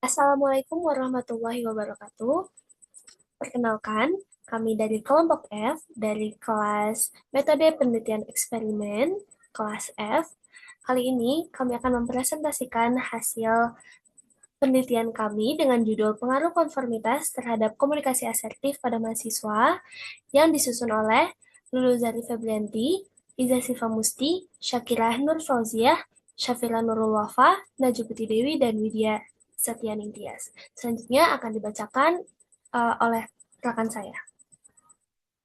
Assalamualaikum warahmatullahi wabarakatuh. Perkenalkan, kami dari kelompok F, dari kelas Metode Penelitian Eksperimen, kelas F. Kali ini kami akan mempresentasikan hasil penelitian kami dengan judul Pengaruh Konformitas terhadap Komunikasi Asertif pada Mahasiswa yang disusun oleh Lulu Zari Febrianti, Iza Siva Musti, Syakirah Nur Fauziah, Syafira Nurul Wafa, Najubuti Dewi, dan Widya Setianing Tias. Selanjutnya akan dibacakan oleh rekan saya.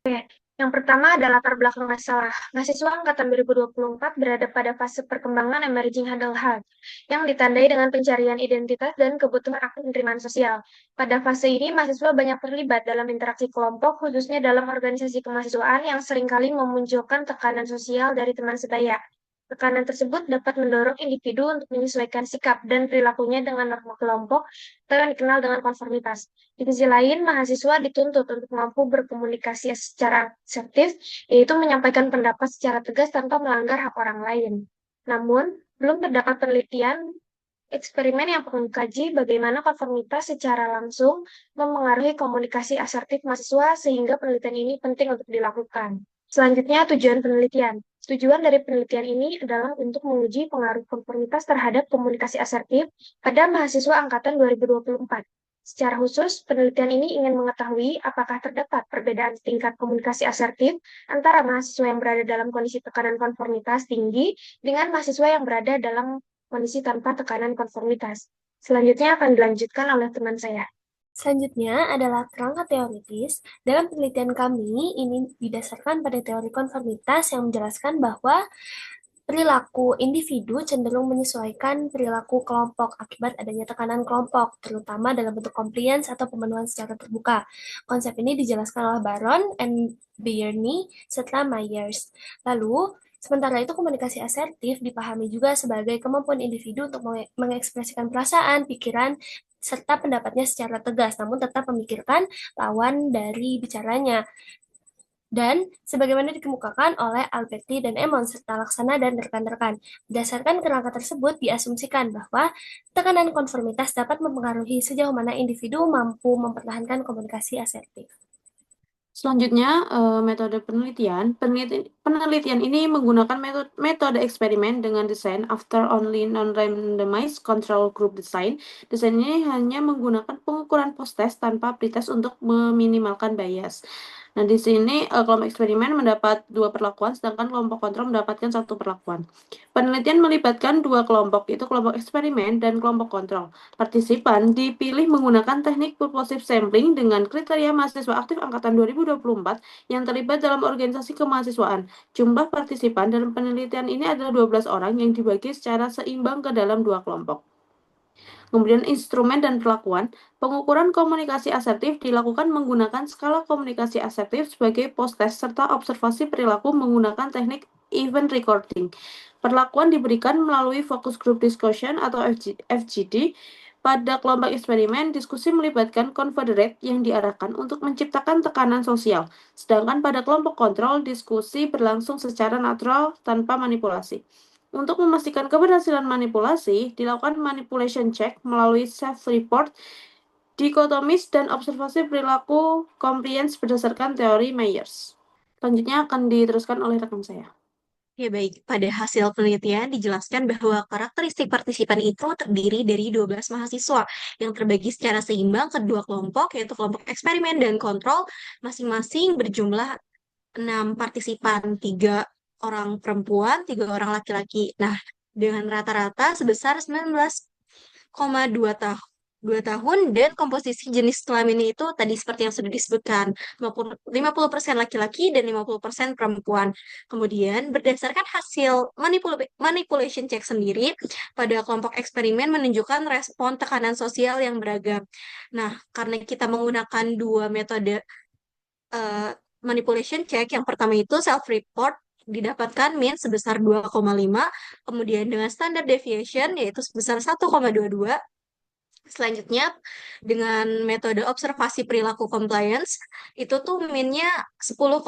Oke, yang pertama adalah latar belakang masalah. Mahasiswa angkatan 2024 berada pada fase perkembangan emerging adulthood yang ditandai dengan pencarian identitas dan kebutuhan akan penerimaan sosial. Pada fase ini, mahasiswa banyak terlibat dalam interaksi kelompok, khususnya dalam organisasi kemahasiswaan yang seringkali memunculkan tekanan sosial dari teman sebaya. Tekanan tersebut dapat mendorong individu untuk menyesuaikan sikap dan perilakunya dengan norma kelompok atau yang dikenal dengan konformitas. Di sisi lain, mahasiswa dituntut untuk mampu berkomunikasi secara asertif, yaitu menyampaikan pendapat secara tegas tanpa melanggar hak orang lain. Namun, belum terdapat penelitian eksperimen yang mengkaji bagaimana konformitas secara langsung memengaruhi komunikasi asertif mahasiswa sehingga penelitian ini penting untuk dilakukan. Selanjutnya, tujuan penelitian. Tujuan dari penelitian ini adalah untuk menguji pengaruh konformitas terhadap komunikasi asertif pada mahasiswa angkatan 2024. Secara khusus, penelitian ini ingin mengetahui apakah terdapat perbedaan tingkat komunikasi asertif antara mahasiswa yang berada dalam kondisi tekanan konformitas tinggi dengan mahasiswa yang berada dalam kondisi tanpa tekanan konformitas. Selanjutnya akan dilanjutkan oleh teman saya. Selanjutnya adalah kerangka teoritis. Dalam penelitian kami, ini didasarkan pada teori konformitas yang menjelaskan bahwa perilaku individu cenderung menyesuaikan perilaku kelompok akibat adanya tekanan kelompok, terutama dalam bentuk compliance atau pemenuhan secara terbuka. Konsep ini dijelaskan oleh Baron and Byrne setelah Myers. Lalu, sementara itu komunikasi asertif dipahami juga sebagai kemampuan individu untuk mengekspresikan perasaan, pikiran, serta pendapatnya secara tegas, namun tetap memikirkan lawan dari bicaranya. Dan sebagaimana dikemukakan oleh Alberti dan Emon serta Laksana dan rekan-rekan, berdasarkan kerangka tersebut diasumsikan bahwa tekanan konformitas dapat mempengaruhi sejauh mana individu mampu mempertahankan komunikasi asertif. Selanjutnya, metode penelitian. Penelitian ini menggunakan metode eksperimen dengan desain after only non-randomized control group design. Desain ini hanya menggunakan pengukuran post-test tanpa pretest untuk meminimalkan bias. Nah, di sini kelompok eksperimen mendapat dua perlakuan, sedangkan kelompok kontrol mendapatkan satu perlakuan. Penelitian melibatkan dua kelompok, yaitu kelompok eksperimen dan kelompok kontrol. Partisipan dipilih menggunakan teknik purposive sampling dengan kriteria mahasiswa aktif angkatan 2024 yang terlibat dalam organisasi kemahasiswaan. Jumlah partisipan dalam penelitian ini adalah 12 orang yang dibagi secara seimbang ke dalam dua kelompok. Kemudian instrumen dan perlakuan. Pengukuran komunikasi asertif dilakukan menggunakan skala komunikasi asertif sebagai post-test serta observasi perilaku menggunakan teknik event recording. Perlakuan diberikan melalui focus group discussion atau FGD. Pada kelompok eksperimen, diskusi melibatkan confederate yang diarahkan untuk menciptakan tekanan sosial. Sedangkan pada kelompok kontrol, diskusi berlangsung secara natural tanpa manipulasi. Untuk memastikan keberhasilan manipulasi, dilakukan manipulation check melalui self-report, dikotomis, dan observasi perilaku compliance berdasarkan teori Myers. Selanjutnya akan diteruskan oleh rekan saya. Ya baik, pada hasil penelitian dijelaskan bahwa karakteristik partisipan itu terdiri dari 12 mahasiswa yang terbagi secara seimbang ke dua kelompok, yaitu kelompok eksperimen dan kontrol, masing-masing berjumlah 6 partisipan, 3 orang perempuan, 3 orang laki-laki. Nah, dengan rata-rata sebesar 19,2 tahun. 2 tahun dan komposisi jenis kelaminnya itu tadi seperti yang sudah disebutkan 50% laki-laki dan 50% perempuan. Kemudian berdasarkan hasil manipulation check sendiri pada kelompok eksperimen menunjukkan respon tekanan sosial yang beragam. Nah, karena kita menggunakan dua metode eh, manipulation check, yang pertama itu self-report didapatkan mean sebesar 2,5, kemudian dengan standard deviation yaitu sebesar 1,22. Selanjutnya, dengan metode observasi perilaku compliance, itu tuh min-nya 10,5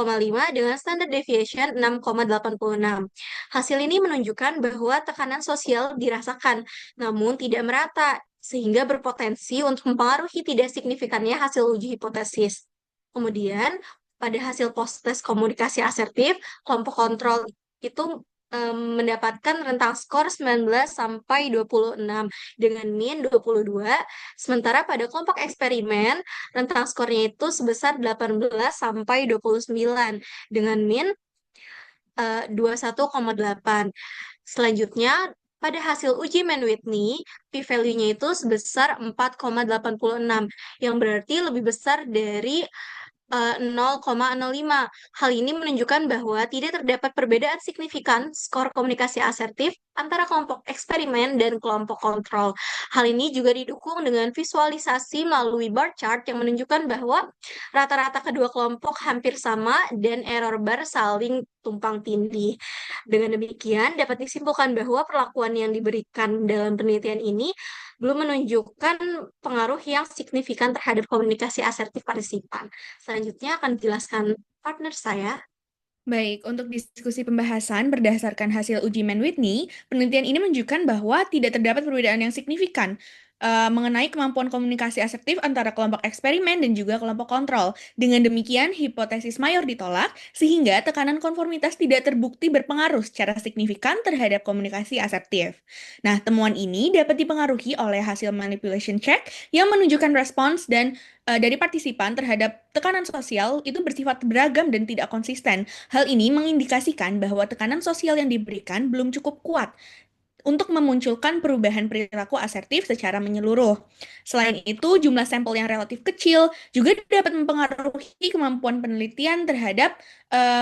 dengan standard deviation 6,86. Hasil ini menunjukkan bahwa tekanan sosial dirasakan, namun tidak merata. sehingga berpotensi untuk mempengaruhi tidak signifikannya hasil uji hipotesis. Kemudian, pada hasil post-test komunikasi asertif, kelompok kontrol itu mendapatkan rentang skor 19 sampai 26 dengan min 22, sementara pada kelompok eksperimen rentang skornya itu sebesar 18 sampai 29 dengan min 21,8. Selanjutnya, pada hasil uji Mann-Whitney, p-value-nya itu sebesar 4,86, yang berarti lebih besar dari 0,05. Hal ini menunjukkan bahwa tidak terdapat perbedaan signifikan skor komunikasi asertif antara kelompok eksperimen dan kelompok kontrol. Hal ini juga didukung dengan visualisasi melalui bar chart yang menunjukkan bahwa rata-rata kedua kelompok hampir sama dan error bar saling tumpang tindih. Dengan demikian, dapat disimpulkan bahwa perlakuan yang diberikan dalam penelitian ini belum menunjukkan pengaruh yang signifikan terhadap komunikasi asertif partisipan. Selanjutnya akan dijelaskan partner saya. Baik, untuk diskusi pembahasan berdasarkan hasil uji Mann-Whitney, penelitian ini menunjukkan bahwa tidak terdapat perbedaan yang signifikan mengenai kemampuan komunikasi asertif antara kelompok eksperimen dan juga kelompok kontrol. Dengan demikian, hipotesis mayor ditolak, sehingga tekanan konformitas tidak terbukti berpengaruh secara signifikan terhadap komunikasi asertif. Nah, temuan ini dapat dipengaruhi oleh hasil manipulation check yang menunjukkan respons dan dari partisipan terhadap tekanan sosial itu bersifat beragam dan tidak konsisten. Hal ini mengindikasikan bahwa tekanan sosial yang diberikan belum cukup kuat untuk memunculkan perubahan perilaku asertif secara menyeluruh. Selain itu, jumlah sampel yang relatif kecil juga dapat mempengaruhi kemampuan penelitian terhadap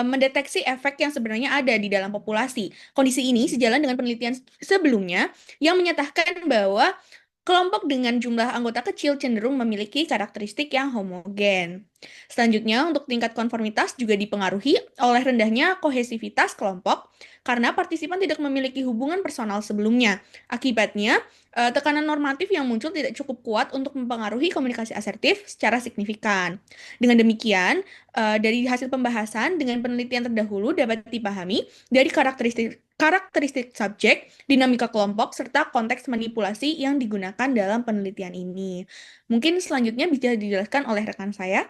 mendeteksi efek yang sebenarnya ada di dalam populasi. Kondisi ini sejalan dengan penelitian sebelumnya yang menyatakan bahwa kelompok dengan jumlah anggota kecil cenderung memiliki karakteristik yang homogen. Selanjutnya, untuk tingkat konformitas juga dipengaruhi oleh rendahnya kohesivitas kelompok karena partisipan tidak memiliki hubungan personal sebelumnya. Akibatnya, tekanan normatif yang muncul tidak cukup kuat untuk mempengaruhi komunikasi asertif secara signifikan. Dengan demikian, dari hasil pembahasan dengan penelitian terdahulu dapat dipahami dari karakteristik subjek, dinamika kelompok, serta konteks manipulasi yang digunakan dalam penelitian ini. Mungkin selanjutnya bisa dijelaskan oleh rekan saya.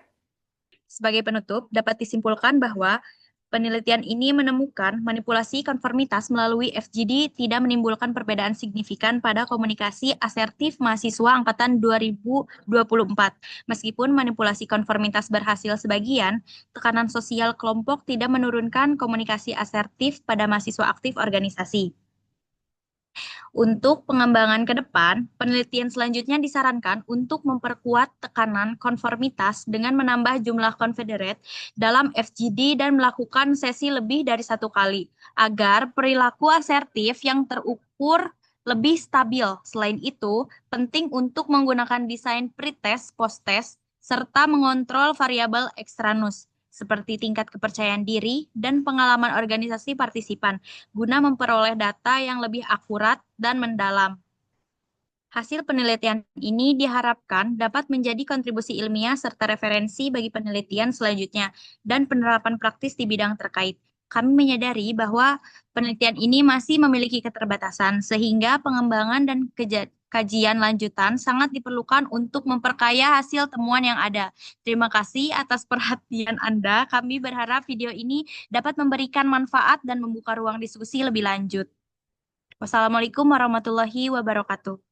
Sebagai penutup, dapat disimpulkan bahwa penelitian ini menemukan manipulasi konformitas melalui FGD tidak menimbulkan perbedaan signifikan pada komunikasi asertif mahasiswa angkatan 2024. Meskipun manipulasi konformitas berhasil sebagian, tekanan sosial kelompok tidak menurunkan komunikasi asertif pada mahasiswa aktif organisasi. Untuk pengembangan ke depan, penelitian selanjutnya disarankan untuk memperkuat tekanan konformitas dengan menambah jumlah confederate dalam FGD dan melakukan sesi lebih dari satu kali, agar perilaku asertif yang terukur lebih stabil. Selain itu, penting untuk menggunakan desain pretest, post-test, serta mengontrol variabel ekstranus, seperti tingkat kepercayaan diri dan pengalaman organisasi partisipan, guna memperoleh data yang lebih akurat dan mendalam. Hasil penelitian ini diharapkan dapat menjadi kontribusi ilmiah serta referensi bagi penelitian selanjutnya dan penerapan praktis di bidang terkait. Kami menyadari bahwa penelitian ini masih memiliki keterbatasan, sehingga pengembangan dan kajian lanjutan sangat diperlukan untuk memperkaya hasil temuan yang ada. Terima kasih atas perhatian Anda. Kami berharap video ini dapat memberikan manfaat dan membuka ruang diskusi lebih lanjut. Wassalamualaikum warahmatullahi wabarakatuh.